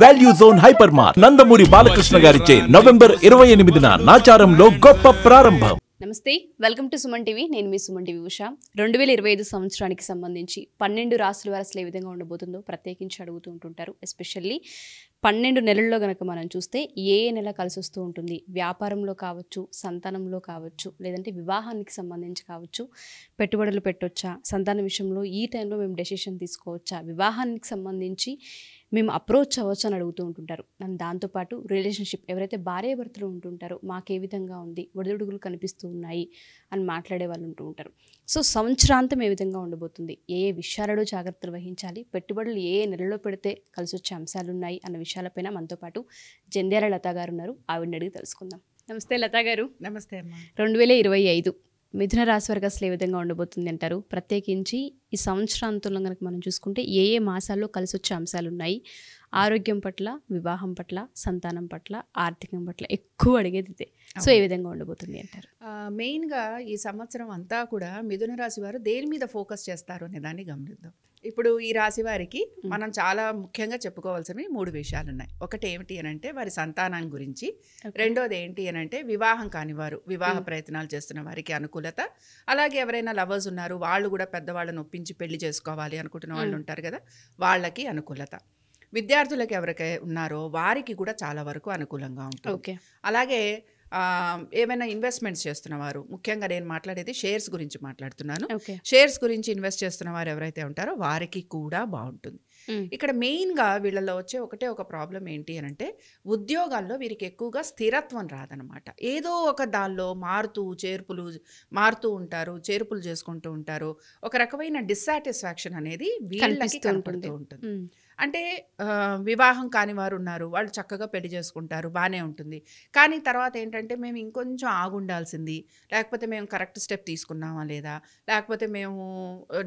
Value zone hyper mart Nandamuri Balakrishna గారిచే November 28న నాచారంలో గొప్ప ప్రారంభం. నమస్తే, వెల్కమ్ టు సుమన్ టీవీ. నేను మీ సుమన్ టీవీ ఉషా. 2025 సంవత్సరానికి సంబంధించి 12 రాశుల వారు అసలు ఏ విధంగా ఉండబోతుందో ప్రత్యేకించి అడుగుతూ ఉంటుంటారు. ఎస్పెషల్లీ 12 నెలల్లో కనుక మనం చూస్తే ఏ నెల కలిసి వస్తూ ఉంటుంది, వ్యాపారంలో కావచ్చు, సంతానంలో కావచ్చు, లేదంటే వివాహానికి సంబంధించి కావచ్చు, పెట్టుబడులు పెట్టొచ్చా, సంతానం విషయంలో ఈ టైంలో మేము డెసిషన్ తీసుకోవచ్చా, వివాహానికి సంబంధించి మేము అప్రోచ్ అవ్వచ్చు అని అడుగుతూ ఉంటుంటారు. అండ్ దాంతోపాటు రిలేషన్షిప్ ఎవరైతే భార్యాభర్తలు ఉంటుంటారో మాకు ఏ విధంగా ఉంది, ఒడిదుడుగులు కనిపిస్తూ ఉన్నాయి అని మాట్లాడే వాళ్ళు ఉంటూ ఉంటారు. సో సంవత్సరాంతం ఏ విధంగా ఉండబోతుంది, ఏ ఏ విషయాలలో జాగ్రత్తలు వహించాలి, పెట్టుబడులు ఏ ఏ నెలలో పెడితే కలిసి వచ్చే అంశాలు ఉన్నాయి అన్న విషయాలపైన మనతో పాటు జంధ్యాల లత గారు ఉన్నారు. ఆవిడని అడిగి తెలుసుకుందాం. నమస్తే లత గారు. నమస్తే అమ్మా. 2025 మిథున రాశి వారికి అసలు ఏ విధంగా ఉండబోతుంది అంటారు? ప్రత్యేకించి ఈ సంవత్సరాంతంలో కనుక మనం చూసుకుంటే ఏ ఏ మాసాల్లో కలిసి వచ్చే అంశాలు ఉన్నాయి, ఆరోగ్యం పట్ల, వివాహం పట్ల, సంతానం పట్ల, ఆర్థికం పట్ల ఎక్కువ అడిగేది ఇదే. సో ఏ విధంగా ఉండబోతుంది అంటారు? మెయిన్గా ఈ సంవత్సరం అంతా కూడా మిథున రాశి వారు దేని మీద ఫోకస్ చేస్తారు అనే దాన్ని గమనిద్దాం. ఇప్పుడు ఈ రాశి వారికి మనం చాలా ముఖ్యంగా చెప్పుకోవాల్సినవి 3 విషయాలు ఉన్నాయి. ఒకటి ఏమిటి అని అంటే వారి సంతానం గురించి, రెండోది ఏంటి అని అంటే వివాహం కాని వారు, వివాహ ప్రయత్నాలు చేస్తున్న వారికి అనుకూలత, అలాగే ఎవరైనా లవర్స్ ఉన్నారు వాళ్ళు కూడా పెద్దవాళ్ళని ఒప్పించి పెళ్లి చేసుకోవాలి అనుకుంటున్న వాళ్ళు ఉంటారు కదా, వాళ్ళకి అనుకూలత. విద్యార్థులకు ఎవరికై ఉన్నారో వారికి కూడా చాలా వరకు అనుకూలంగా ఉంటుంది. అలాగే ఏమైనా ఇన్వెస్ట్మెంట్స్ చేస్తున్నవారు, ముఖ్యంగా నేను మాట్లాడేది షేర్స్ గురించి మాట్లాడుతున్నాను. షేర్స్ గురించి ఇన్వెస్ట్ చేస్తున్న వారు ఎవరైతే ఉంటారో వారికి కూడా బాగుంటుంది. ఇక్కడ మెయిన్గా వీళ్ళలో వచ్చే ఒక ప్రాబ్లం ఏంటి అని అంటే ఉద్యోగాల్లో వీరికి ఎక్కువగా స్థిరత్వం రాదనమాట. ఏదో ఒక దానిలో మారుతూ ఉంటారు, చేర్పులు చేసుకుంటూ ఉంటారు. ఒక రకమైన డిస్సాటిస్ఫాక్షన్ అనేది వీళ్ళకి కనపడుతూ ఉంటుంది. అంటే వివాహం కాని వారు ఉన్నారు, వాళ్ళు చక్కగా పెళ్లి చేసుకుంటారు, బాగానే ఉంటుంది. కానీ తర్వాత ఏంటంటే మేము ఇంకొంచెం ఆగుండాల్సింది, లేకపోతే మేము కరెక్ట్ స్టెప్ తీసుకున్నామా లేదా, లేకపోతే మేము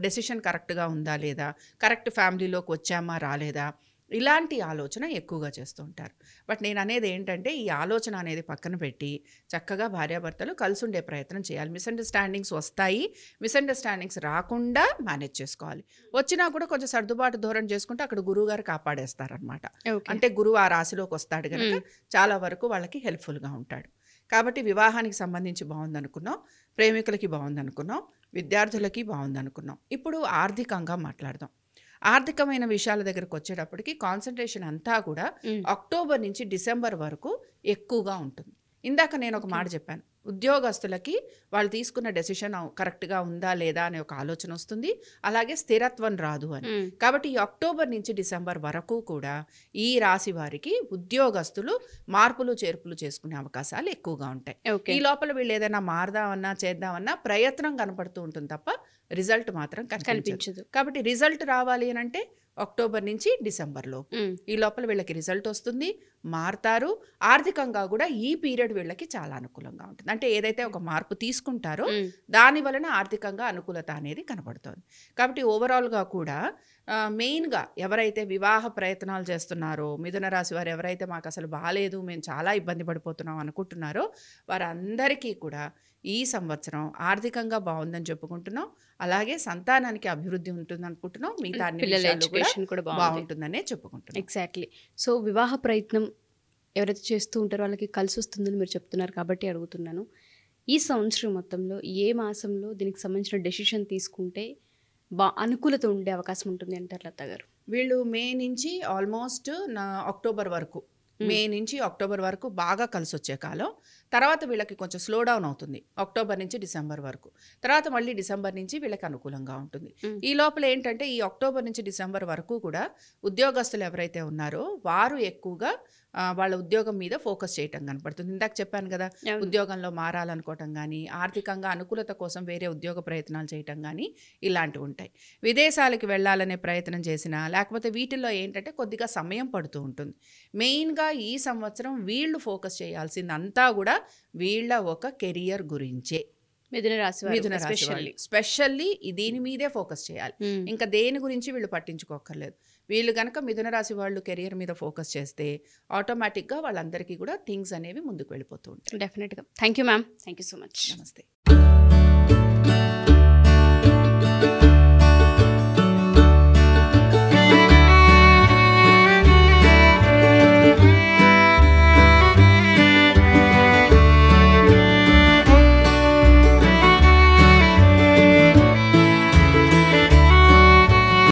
డెసిషన్ కరెక్ట్గా ఉందా లేదా, కరెక్ట్ ఫ్యామిలీలోకి వచ్చామా రాలేదా, ఇలాంటి ఆలోచన ఎక్కువగా చేస్తూ ఉంటారు. బట్ నేను అనేది ఏంటంటే ఈ ఆలోచన అనేది పక్కన పెట్టి చక్కగా భార్యాభర్తలు కలిసి ఉండే ప్రయత్నం చేయాలి. మిస్అండర్స్టాండింగ్స్ వస్తాయి, మిస్అండర్స్టాండింగ్స్ రాకుండా మేనేజ్ చేసుకోవాలి. వచ్చినా కూడా కొంచెం సర్దుబాటు ధోరణి చేసుకుంటే అక్కడ గురువు గారు కాపాడేస్తారనమాట. అంటే గురువు ఆ రాశిలోకి వస్తాడు కనుక చాలా వరకు వాళ్ళకి హెల్ప్ఫుల్గా ఉంటాడు. కాబట్టి వివాహానికి సంబంధించి బాగుందనుకున్నాం, ప్రేమికులకి బాగుందనుకున్నాం, విద్యార్థులకి బాగుందనుకున్నాం. ఇప్పుడు ఆర్థికంగా మాట్లాడదాం. ఆర్థికమైన విషయాల దగ్గరకు వచ్చేటప్పటికి కాన్సన్ట్రేషన్ అంతా కూడా అక్టోబర్ నుంచి డిసెంబర్ వరకు ఎక్కువగా ఉంటుంది. ఇందాక నేను ఒక మాట చెప్పాను, ఉద్యోగస్తులకి వాళ్ళు తీసుకున్న డెసిషన్ కరెక్ట్గా ఉందా లేదా అనే ఒక ఆలోచన వస్తుంది, అలాగే స్థిరత్వం రాదు అని. కాబట్టి ఈ అక్టోబర్ నుంచి డిసెంబర్ వరకు కూడా ఈ రాశి వారికి ఉద్యోగస్తులు మార్పులు చేర్పులు చేసుకునే అవకాశాలు ఎక్కువగా ఉంటాయి. ఈ లోపల వీళ్ళు ఏదైనా మారదామన్నా చేద్దామన్నా ప్రయత్నం కనపడుతూ ఉంటుంది తప్ప రిజల్ట్ మాత్రం కనిపించదు. కాబట్టి రిజల్ట్ రావాలి అని అంటే అక్టోబర్ నుంచి డిసెంబర్లో ఈ లోపల వీళ్ళకి రిజల్ట్ వస్తుంది, మారుతారు. ఆర్థికంగా కూడా ఈ పీరియడ్ వీళ్ళకి చాలా అనుకూలంగా ఉంటుంది. అంటే ఏదైతే ఒక మార్పు తీసుకుంటారో దాని వలన ఆర్థికంగా అనుకూలత అనేది కనబడుతుంది. కాబట్టి ఓవరాల్గా కూడా మెయిన్గా ఎవరైతే వివాహ ప్రయత్నాలు చేస్తున్నారో, మిథున రాశి వారు ఎవరైతే మాకు అసలు బాగాలేదు, మేము చాలా ఇబ్బంది పడిపోతున్నాం అనుకుంటున్నారో వారందరికీ కూడా ఈ సంవత్సరం ఆర్థికంగా బాగుందని చెప్పుకుంటున్నాం. అలాగే సంతానానికి అభివృద్ధి ఉంటుంది అనుకుంటున్నాం, మిగతా అన్ని కూడా బాగుంటుందనే చెప్పుకుంటున్నాం. ఎగ్జాక్ట్లీ. సో వివాహ ప్రయత్నం ఎవరైతే చేస్తూ ఉంటారో వాళ్ళకి కలిసి వస్తుందని మీరు చెప్తున్నారు కాబట్టి అడుగుతున్నాను. ఈ సంవత్సరం మొత్తంలో ఏ మాసంలో దీనికి సంబంధించిన డెసిషన్ తీసుకుంటే అనుకూలత ఉండే అవకాశం ఉంటుంది అంటారు లత గారు? వీళ్ళు మే నుంచి ఆల్మోస్ట్ అక్టోబర్ వరకు, మే నుంచి అక్టోబర్ వరకు బాగా కలిసి వచ్చే కాలం. తర్వాత వీళ్ళకి కొంచెం స్లో డౌన్ అవుతుంది అక్టోబర్ నుంచి డిసెంబర్ వరకు. తర్వాత మళ్ళీ డిసెంబర్ నుంచి వీళ్ళకి అనుకూలంగా ఉంటుంది. ఈ లోపల ఏంటంటే ఈ అక్టోబర్ నుంచి డిసెంబర్ వరకు కూడా ఉద్యోగస్తులు ఎవరైతే ఉన్నారో వారు ఎక్కువగా వాళ్ళ ఉద్యోగం మీద ఫోకస్ చేయటం కనపడుతుంది. ఇందాక చెప్పాను కదా, ఉద్యోగంలో మారాలనుకోవటం కానీ, ఆర్థికంగా అనుకూలత కోసం వేరే ఉద్యోగ ప్రయత్నాలు చేయటం కానీ ఇలాంటివి ఉంటాయి. విదేశాలకు వెళ్ళాలనే ప్రయత్నం చేసినా లేకపోతే వీటిల్లో ఏంటంటే కొద్దిగా సమయం పడుతూ ఉంటుంది. మెయిన్గా ఈ సంవత్సరం వీళ్ళు ఫోకస్ చేయాల్సింది అంతా కూడా వీళ్ళ ఒక కెరియర్ గురించే. మిథున రాశి వాళ్ళు స్పెషల్లీ దీని మీదే ఫోకస్ చేయాలి. ఇంకా దేని గురించి వీళ్ళు పట్టించుకోకర్లేదు. వీళ్ళు కనుక మిథున రాశి వాళ్ళు కెరియర్ మీద ఫోకస్ చేస్తే ఆటోమేటిక్గా వాళ్ళందరికీ కూడా థింగ్స్ అనేవి ముందుకు వెళ్ళిపోతూ ఉంటాయి. డెఫినెట్గా. Thank you ma'am. Thank you so much. నమస్తే.